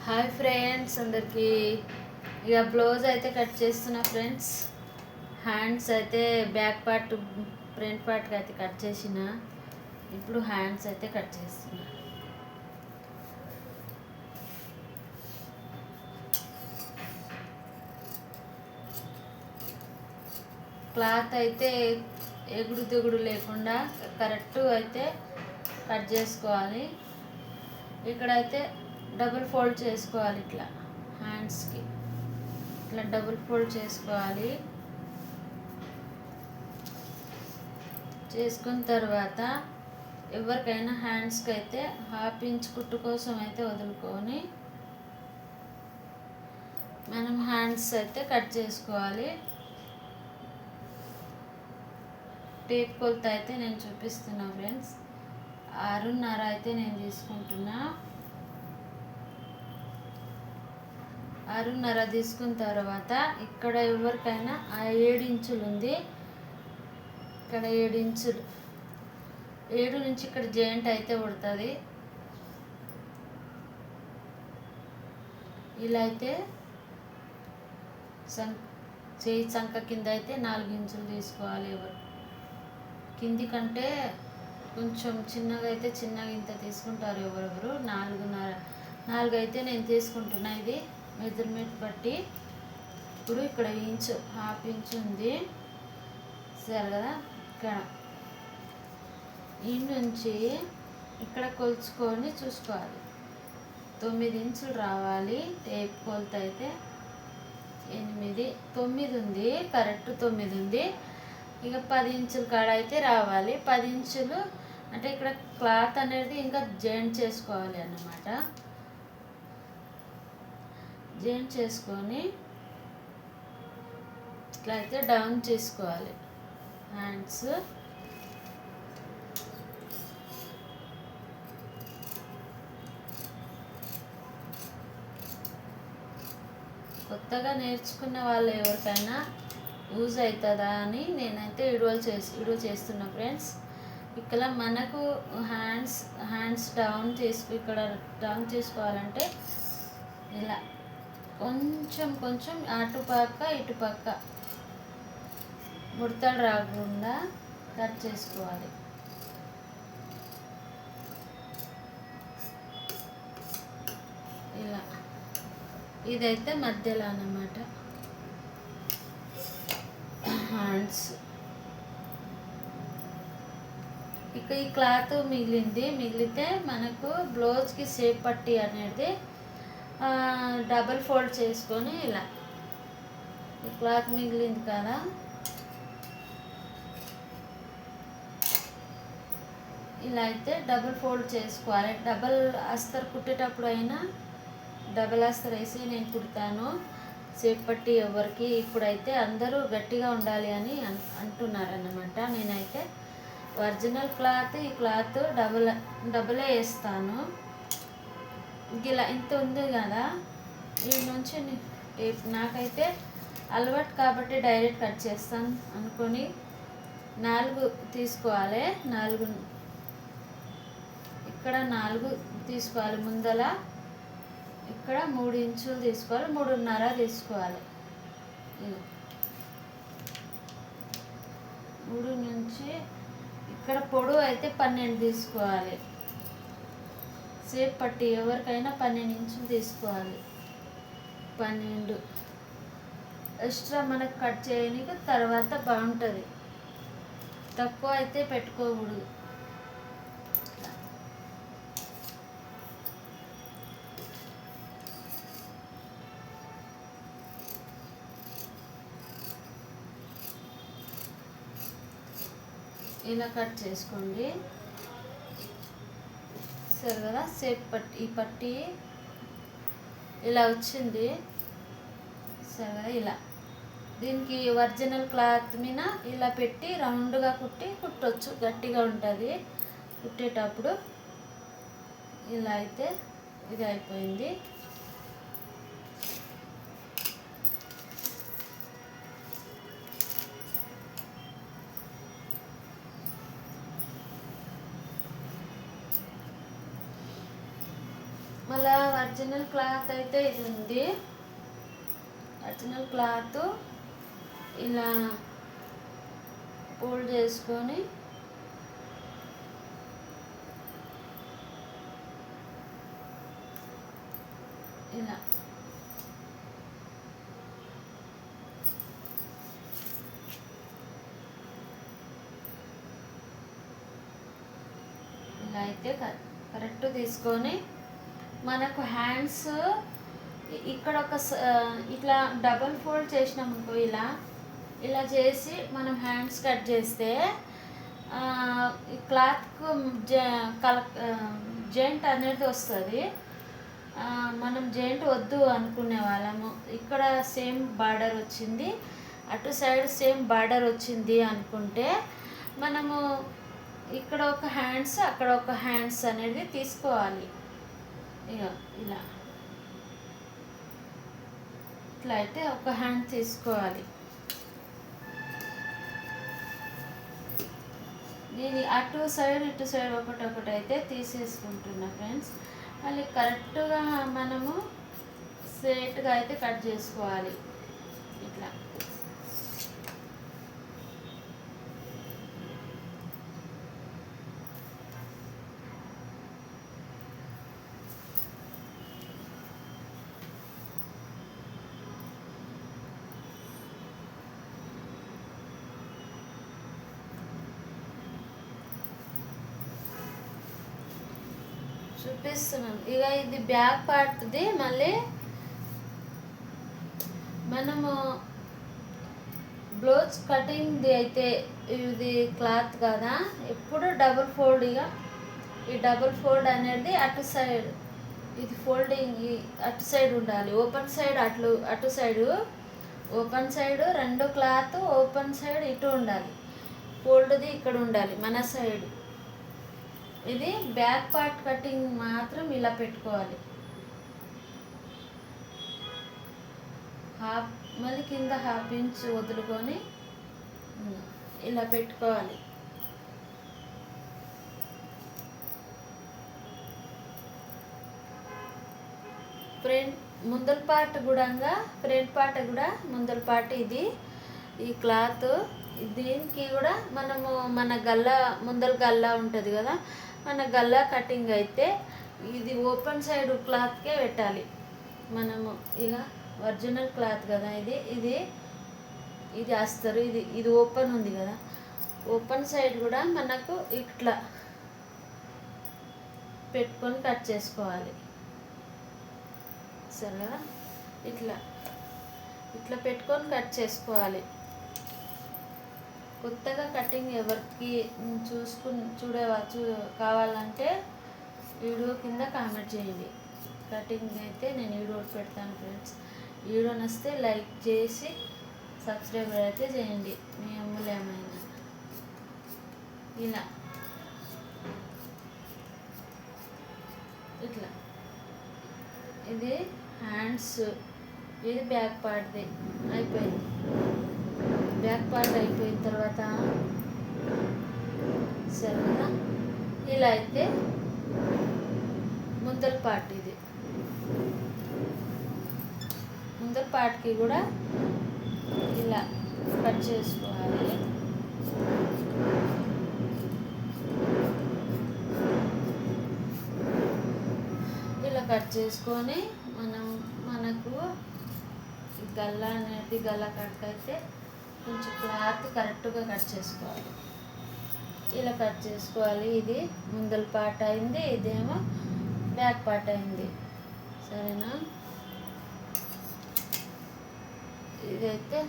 Hi friends అందరికీ. ఇక blouse అయితే కట్ చేస్తున్నా ఫ్రెండ్స్. హ్యాండ్స్ అయితే బ్యాక్ పార్ట్ ఫ్రంట్ పార్ట్కి అయితే కట్ చేసిన. ఇప్పుడు హ్యాండ్స్ అయితే కట్ చేస్తున్నా. క్లాత్ అయితే ఎగుడు దిగుడు లేకుండా కరెక్ట్ అయితే కట్ చేసుకోవాలి. ఇక్కడైతే డబుల్ ఫోల్డ్ చేసుకోవాలి. ఇట్లా హ్యాండ్స్కి ఇట్లా డబుల్ ఫోల్డ్ చేసుకోవాలి. చేసుకున్న తర్వాత ఎవరికైనా హ్యాండ్స్కి అయితే హాఫ్ ఇంచ్ కుట్టు కోసం అయితే వదులుకొని మనం హ్యాండ్స్ అయితే కట్ చేసుకోవాలి. టేప్ కొలత అయితే నేను చూపిస్తున్నా ఫ్రెండ్స్. 6.5 అయితే నేను తీసుకుంటున్నా. 6.5 తీసుకున్న తర్వాత ఇక్కడ ఎవరికైనా 7 ఇంచులు ఉంది. ఇక్కడ 7 ఇంచులు, 7 నుంచి ఇక్కడ జాయింట్ అయితే పడుతుంది. ఇలా అయితే చేయి చంక కింద అయితే 4 ఇంచులు తీసుకోవాలి. ఎవరు కింది కంటే కొంచెం చిన్నగా అయితే చిన్నగా ఇంత తీసుకుంటారు ఎవరెవరు. 4.5 అయితే నేను తీసుకుంటున్నా. ఇది మెజర్మెంట్ బట్టి. ఇప్పుడు ఇక్కడ ఇంచు, హాఫ్ ఇంచు ఉంది సరే కదా. ఇక్కడ ఈ నుంచి ఇక్కడ కొలుచుకొని చూసుకోవాలి. 9 ఇంచులు రావాలి. టేప్ కొలత అయితే 8, 9 ఉంది. కరెక్ట్ 9 ఉంది. ఇక 10 ఇంచుల కాడ అయితే రావాలి. 10 ఇంచులు అంటే ఇక్కడ క్లాత్ అనేది ఇంకా జాయింట్ చేసుకోవాలి అన్నమాట. జాయింట్ చేసుకొని ఇట్లా అయితే డౌన్ చేసుకోవాలి. హ్యాండ్స్ కొత్తగా నేర్చుకున్న వాళ్ళు ఎవరికైనా యూజ్ అవుతుందా అని నేనైతే వీడియో చేస్తున్నా ఫ్రెండ్స్. ఇక్కడ మనకు హ్యాండ్స్ ఇక్కడ డౌన్ చేసుకోవాలంటే ఇలా కొంచెం అటుపక్క ఇటుపక్క ముడతలు రాకుండా కట్ చేసుకోవాలి. ఇలా ఇదైతే మధ్యలో అన్నమాట హ్యాండ్స్. ఇక ఈ క్లాత్ మిగిలితే మనకు బ్లౌజ్కి షేప్ పట్టి అనేది డబల్ ఫోల్డ్ చేసుకొని ఇలా ఈ క్లాత్ మిగిలింది కదా, ఇలా అయితే డబుల్ ఫోల్డ్ చేసుకోవాలి. డబల్ అస్తర్ కుట్టేటప్పుడు అయినా డబల్ అస్తర్ వేసి నేను కుడతాను. షేప్ పట్టి ఎవరికి ఇప్పుడైతే అందరూ గట్టిగా ఉండాలి అని అంటున్నారన్నమాట. నేనైతే ఒరిజినల్ క్లాత్ ఈ క్లాత్ డబులే వేస్తాను. ఇలా ఇంత ఉంది కదా, ఈ నుంచి నాకైతే అలవాటు కాబట్టి డైరెక్ట్ కట్ చేస్తాను అనుకొని 4 తీసుకోవాలి. 4 ఇక్కడ 4 తీసుకోవాలి. ముందల ఇక్కడ 3 ఇంచులు తీసుకోవాలి. 3.5 తీసుకోవాలి. 3 నుంచి ఇక్కడ పొడవు అయితే 12 తీసుకోవాలి. షేప్ పట్టి ఎవరికైనా 12 ఇంచులు తీసుకోవాలి. 12 ఎక్స్ట్రా మనకు కట్ చేయడానికి తర్వాత బాగుంటుంది. తక్కువ అయితే పెట్టుకోకూడదు. ఇలా కట్ చేసుకోండి సరే కదా. ఈ పట్టి ఇలా వచ్చింది సరే కదా. ఇలా దీనికి ఒరిజినల్ క్లాత్ మీద ఇలా పెట్టి రౌండ్గా కుట్టొచ్చు. గట్టిగా ఉంటుంది కుట్టేటప్పుడు. ఇలా అయితే ఇది అయిపోయింది. మళ్ళీ ఒరిజినల్ క్లాత్ అయితే ఇది ఉంది. ఒరిజినల్ క్లాత్ ఇలా ఫోల్డ్ చేసుకొని ఇలా ఇలా అయితే కరెక్ట్ తీసుకొని మనకు హ్యాండ్స్ ఇక్కడ ఇట్లా డబల్ ఫోల్డ్ చేసినాం అనుకో, ఇలా చేసి మనం హ్యాండ్స్ కట్ చేస్తే ఈ క్లాత్కు జాయింట్ అనేది వస్తుంది. మనం జాయింట్ వద్దు అనుకునే వాళ్ళము, ఇక్కడ సేమ్ బార్డర్ వచ్చింది, అటు సైడ్ సేమ్ బార్డర్ వచ్చింది అనుకుంటే మనము ఇక్కడ ఒక హ్యాండ్స్ అక్కడ ఒక హ్యాండ్స్ అనేది తీసుకోవాలి. ఇలా ఇట్లా అయితే ఒక హ్యాండ్ తీసుకోవాలి. దీని అటు సైడ్ ఇటు సైడ్ ఒకటి అయితే తీసేసుకుంటున్నా ఫ్రెండ్స్. మళ్ళీ కరెక్ట్గా మనము స్ట్రైట్గా అయితే కట్ చేసుకోవాలి. ఇట్లా చూపిస్తున్నాను. ఇక ఇది బ్యాక్ పార్ట్ది. మళ్ళీ మనము బ్లౌజ్ కటింగ్ది అయితే ఇది క్లాత్ కదా, ఎప్పుడు డబుల్ ఫోల్డ్. ఈ డబుల్ ఫోల్డ్ అనేది అటు సైడ్, ఇది ఫోల్డింగ్ అటు సైడ్ ఉండాలి, ఓపెన్ సైడ్ అటు సైడు, ఓపెన్ సైడ్ రెండు క్లాత్ ఓపెన్ సైడ్ ఇటు ఉండాలి, ఫోల్డ్ది ఇక్కడ ఉండాలి మన సైడ్. ఇది బ్యాక్ పార్ట్ కటింగ్ మాత్రం ఇలా పెట్టుకోవాలి. మళ్ళీ కింద 1/2 ఇంచ్ వదులుకొని ఇలా పెట్టుకోవాలి. ముందల పార్ట్ కూడా ఫ్రంట్ పార్ట్ కూడా ముందల పార్ట్ ఇది. ఈ క్లాత్ దీనికి కూడా మనము మన ముందల గల్లా ఉంటుంది కదా, మన గల్లా కటింగ్ అయితే ఇది ఓపెన్ సైడ్ క్లాత్కే పెట్టాలి మనము. ఇక ఒరిజినల్ క్లాత్ కదా ఇది అస్తరు, ఇది ఓపెన్ ఉంది కదా, ఓపెన్ సైడ్ కూడా మనకు ఇట్లా పెట్టుకొని కట్ చేసుకోవాలి. సరేనా? ఇట్లా పెట్టుకొని కట్ చేసుకోవాలి. కొత్తగా కటింగ్ ఎవరికి కావాలంటే వీడియో కింద కామెంట్ చేయండి. కటింగ్ అయితే నేను వీడియో పెడతాను ఫ్రెండ్స్. వీడియో నచ్చితే లైక్ చేసి సబ్స్క్రైబ్ అయితే చేయండి. మీ అమ్ములేమైనా ఇలా ఇట్లా. ఇది హ్యాండ్స్, ఇది బ్యాక్ పార్ట్ది అయిపోయింది. బ్యాక్ పార్ట్ అయిపోయిన తర్వాత సరేనా, ఇలా అయితే ముందల పార్ట్, ఇది ముందల పార్ట్కి కూడా ఇలా కట్ చేసుకోవాలి. ఇలా కట్ చేసుకొని మనకు గల్లా అనేది గల్లా కట్ అయితే కొంచెం క్లాత్ కరెక్ట్గా కట్ చేసుకోవాలి. ఇలా కట్ చేసుకోవాలి. ఇది ముందల పార్ట్ అయింది, ఇదేమో బ్యాక్ పార్ట్ అయింది. సరేనా? ఇదైతే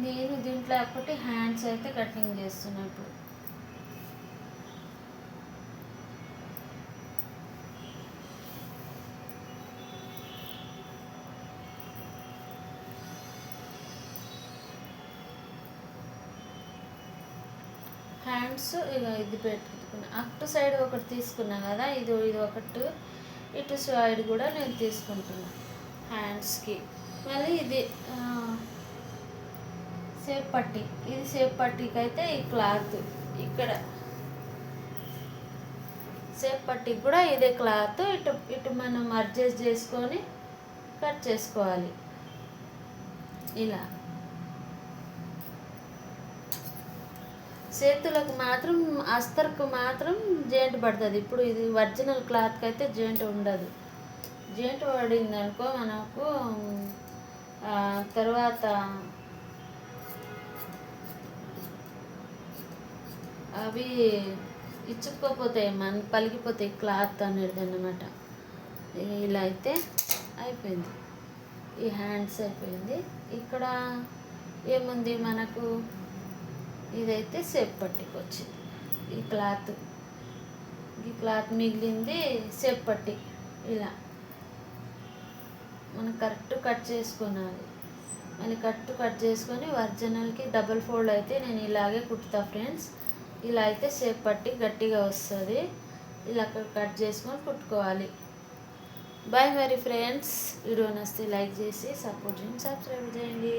నేను దీంట్లో ఒకటి హ్యాండ్స్ అయితే కటింగ్ చేస్తున్నా. ఇప్పుడు హ్యాండ్స్ ఇది పెట్టుకున్నా. అటు సైడ్ ఒకటి తీసుకున్నా కదా, ఇది ఒకటి, ఇటు సైడ్ కూడా నేను తీసుకుంటున్నా హ్యాండ్స్కి. మళ్ళీ ఇది సేప్ పట్టీ, సేప్ పట్టీకి అయితే ఈ క్లాత్ ఇక్కడ సేప్ పట్టికి కూడా ఇదే క్లాత్ ఇటు ఇటు మనం అడ్జస్ట్ చేసుకొని కట్ చేసుకోవాలి. ఇలా చేతులకు మాత్రం అస్తర్కు మాత్రం జాయింట్ పడుతుంది. ఇప్పుడు ఇది ఒరిజినల్ క్లాత్కి అయితే జాయింట్ ఉండదు. జాయింట్ పడింది అనుకో మనకు తర్వాత అవి ఇచ్చుకోపోతాయి, పలిగిపోతాయి క్లాత్ అనేది అన్నమాట. ఇలా అయితే అయిపోయింది. ఈ హ్యాండ్స్ అయిపోయింది. ఇక్కడ ఏముంది మనకు, ఇదైతే సేప్ పట్టికి వచ్చింది. ఈ క్లాత్ మిగిలింది సేప్ పట్టి. ఇలా మనం కరెక్ట్ కట్ చేసుకున్నాలి. మళ్ళీ కట్ చేసుకొని ఒరిజినల్కి డబుల్ ఫోల్డ్ అయితే నేను ఇలాగే కుట్టుతా ఫ్రెండ్స్. ఇలా అయితే సేప్ పట్టి గట్టిగా వస్తుంది. ఇలా కట్ చేసుకొని కుట్టుకోవాలి. బాయ్ మరి ఫ్రెండ్స్. వీడియో నచ్చితే లైక్ చేసి సపోర్ట్ చేయండి, సబ్స్క్రైబ్ చేయండి.